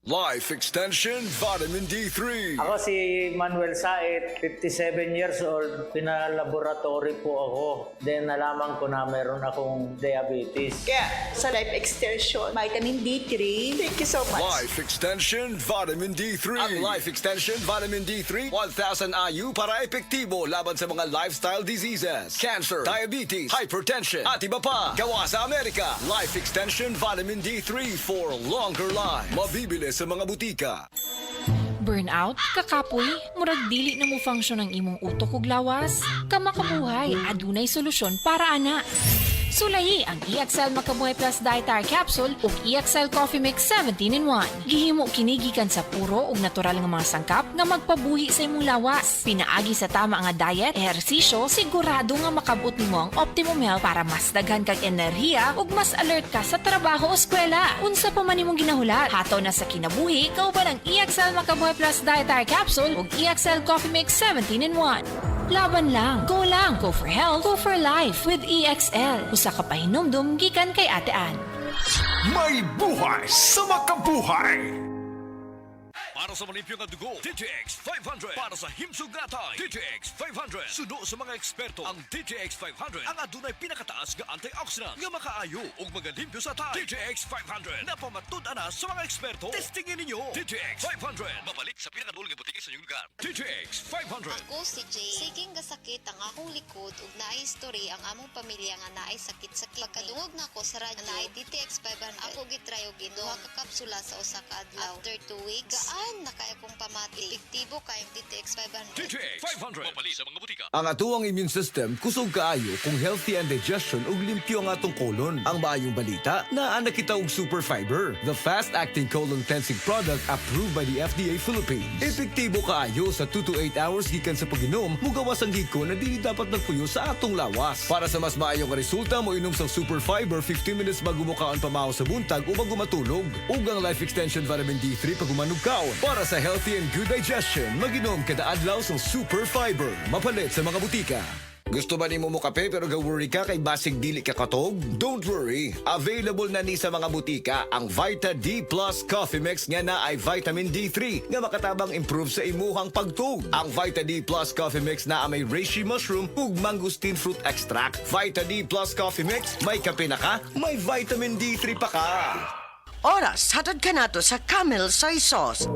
Life Extension Vitamin D3. Ako si Manuel Saet, 57 years old. Pinalaboratory po ako. Then nalaman ko na meron akong diabetes. Kaya sa Life Extension, Vitamin D3, thank you so much. Life Extension Vitamin D3. Ang Life Extension Vitamin D3, 1,000 IU para epektibo laban sa mga lifestyle diseases, cancer, diabetes, hypertension, at iba pa. Gawa sa Amerika. Life Extension Vitamin D3 for longer life. Mabibili sa mga butika. Burnout, kakapoy, murag dili na mo function ang imong utok ug lawas. Kamakabuhay, adunay solusyon para ana. Sulayi ang EXL Makabuhay Plus Dietary Capsule ug EXL Coffee Mix 17-in-1. Gihimo kini gikan sa puro ug natural nga mga sangkap nga magpabuhi sa imong lawas. Pinaagi sa tama nga diet, ehersisyo, sigurado nga makabot nimo ang optimum health para mas daghan kag enerhiya ug mas alert ka sa trabaho o eskwela. Unsa pa man imong ginahulat, hataw na sa kinabuhi, kauban ang EXL Makabuhay Plus Dietary Capsule ug EXL Coffee Mix 17-in-1. Laban lang, go for health, go for life with EXL. Usa ka pahinumdum gikan kay Ate Ann. May buhay sa makabuhay! Para sa malimpyong ang dugo, DTX 500. Para sa himsog gatay, DTX 500. Sudo sa mga eksperto, ang DTX 500 ang adunay pinakataas nga antioxidant nga makaayo ug magalimpyo sa tay. DTX 500 na pamatud-ana sa mga eksperto. Testingin ninyo. DTX 500. Mabalik sa pinakadulong nga butiki sa inyong lugar. DTX 500. Ako si Jay. Siging gasakit ang akong likod ug naay history ang among pamilya nga naay sakit sa kidney. Pagkadungog na ko sa radyo naay DTX 500. Ako gitry og duha ka kapsula sa usa ka adlaw. After 2 weeks, gaan na kay akong pamati. Epektibo kayong DTX 500. DTX 500. Mabalik sa mga butika. Ang atuang immune system kusog kaayo kung healthy ang digestion ug limpyo ang atong colon. Ang maayong balita, naa na kita og super fiber, the fast-acting colon cleansing product approved by the FDA Philippines. Epektibo kaayo sa 2 to 8 hours gikan sa pag-inom, mugawas ang giko na dili dapat nagpuyo sa atong lawas. Para sa mas maayong resulta, mo inom sa super fiber 15 minutes bago mo kaon pamahaw sa buntag o bago matulog. Ug ang Life Extension Vitamin D3 pag umanog kaon. Para sa healthy and good digestion, mag-inom kada adlaw sa super fiber. Mapalit sa mga butika. Gusto ba nimo mo kape pero ga-worry ka kay basig dili ka katog? Don't worry. Available na ni sa mga butika ang Vita D Plus Coffee Mix nga na ay vitamin D3 nga makatabang improve sa imuhang pagtug. Ang Vita D Plus Coffee Mix na may reishi mushroom ug mangosteen fruit extract. Vita D Plus Coffee Mix, may kape na ka, may vitamin D3 pa ka. Oras, hatod ka nato sa Camel Soy Sauce.